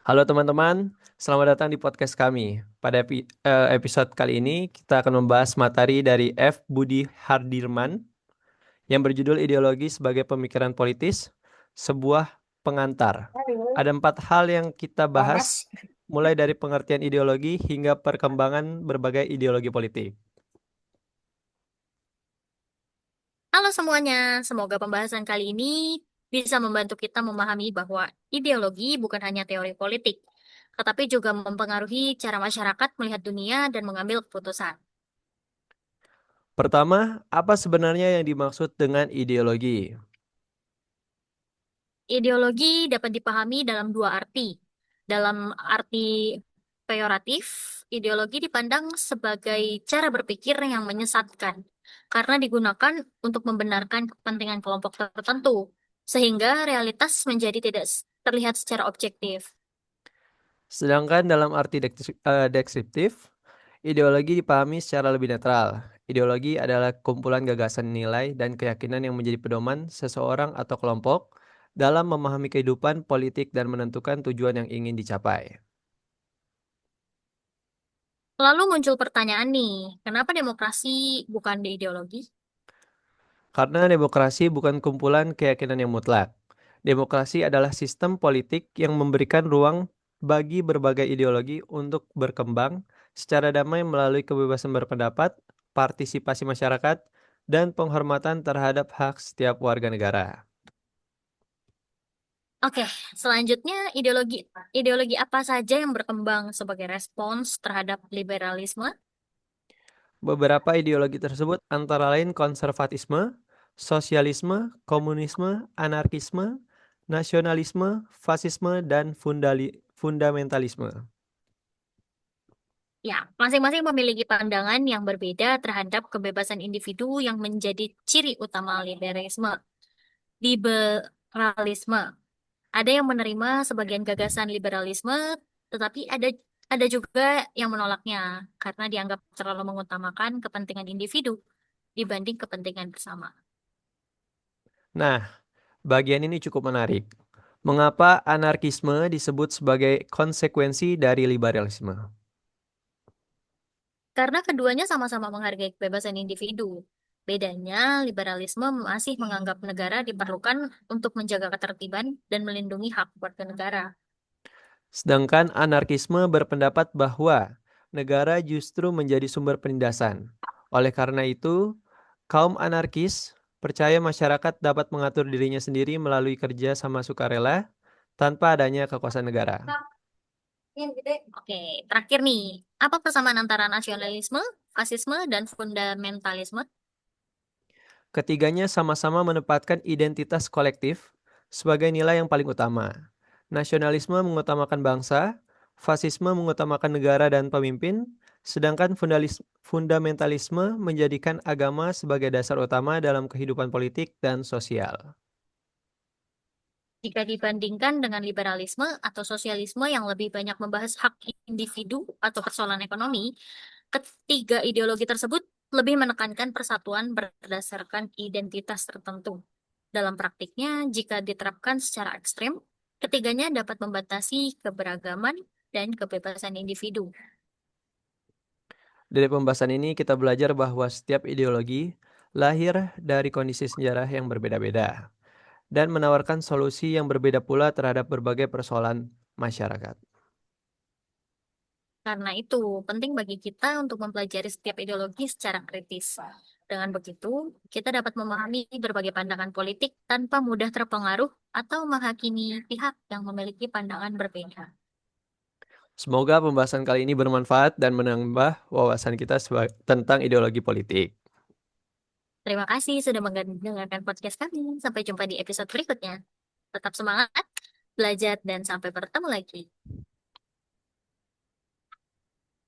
Halo teman-teman, selamat datang di podcast kami. Pada episode kali ini kita akan membahas materi dari F. Budi Hardirman yang berjudul Ideologi sebagai Pemikiran Politis, sebuah pengantar. Ada 4 hal yang kita bahas, mulai dari pengertian ideologi hingga perkembangan berbagai ideologi politik. Halo semuanya, semoga pembahasan kali ini bisa membantu kita memahami bahwa ideologi bukan hanya teori politik, tetapi juga mempengaruhi cara masyarakat melihat dunia dan mengambil keputusan. Pertama, apa sebenarnya yang dimaksud dengan ideologi? Ideologi dapat dipahami dalam dua arti. Dalam arti peyoratif, ideologi dipandang sebagai cara berpikir yang menyesatkan, karena digunakan untuk membenarkan kepentingan kelompok tertentu, sehingga realitas menjadi tidak terlihat secara objektif. Sedangkan dalam arti deskriptif, ideologi dipahami secara lebih netral. Ideologi adalah kumpulan gagasan nilai dan keyakinan yang menjadi pedoman seseorang atau kelompok dalam memahami kehidupan politik dan menentukan tujuan yang ingin dicapai. Lalu muncul pertanyaan nih, kenapa demokrasi bukan ideologi? Karena demokrasi bukan kumpulan keyakinan yang mutlak. Demokrasi adalah sistem politik yang memberikan ruang bagi berbagai ideologi untuk berkembang secara damai melalui kebebasan berpendapat, partisipasi masyarakat, dan penghormatan terhadap hak setiap warga negara. Oke, selanjutnya ideologi ideologi apa saja yang berkembang sebagai respons terhadap liberalisme? Beberapa ideologi tersebut antara lain konservatisme, sosialisme, komunisme, anarkisme, nasionalisme, fasisme, dan fundamentalisme. Ya, masing-masing memiliki pandangan yang berbeda terhadap kebebasan individu yang menjadi ciri utama liberalisme. Liberalisme. Ada yang menerima sebagian gagasan liberalisme, tetapi ada juga yang menolaknya karena dianggap terlalu mengutamakan kepentingan individu dibanding kepentingan bersama. Nah, bagian ini cukup menarik. Mengapa anarkisme disebut sebagai konsekuensi dari liberalisme? Karena keduanya sama-sama menghargai kebebasan individu. Bedanya, liberalisme masih menganggap negara diperlukan untuk menjaga ketertiban dan melindungi hak warga negara. Sedangkan anarkisme berpendapat bahwa negara justru menjadi sumber penindasan. Oleh karena itu, kaum anarkis percaya masyarakat dapat mengatur dirinya sendiri melalui kerja sama sukarela tanpa adanya kekuasaan negara. Oke, terakhir nih, apa persamaan antara nasionalisme, fasisme, dan fundamentalisme? Ketiganya sama-sama menempatkan identitas kolektif sebagai nilai yang paling utama. Nasionalisme mengutamakan bangsa, fasisme mengutamakan negara dan pemimpin, sedangkan fundamentalisme menjadikan agama sebagai dasar utama dalam kehidupan politik dan sosial. Jika dibandingkan dengan liberalisme atau sosialisme yang lebih banyak membahas hak individu atau persoalan ekonomi, ketiga ideologi tersebut lebih menekankan persatuan berdasarkan identitas tertentu. Dalam praktiknya, jika diterapkan secara ekstrem, ketiganya dapat membatasi keberagaman dan kebebasan individu. Dari pembahasan ini kita belajar bahwa setiap ideologi lahir dari kondisi sejarah yang berbeda-beda dan menawarkan solusi yang berbeda pula terhadap berbagai persoalan masyarakat. Karena itu, penting bagi kita untuk mempelajari setiap ideologi secara kritis. Dengan begitu, kita dapat memahami berbagai pandangan politik tanpa mudah terpengaruh atau menghakimi pihak yang memiliki pandangan berbeda. Semoga pembahasan kali ini bermanfaat dan menambah wawasan kita tentang ideologi politik. Terima kasih sudah mendengarkan podcast kami. Sampai jumpa di episode berikutnya. Tetap semangat, belajar, dan sampai bertemu lagi.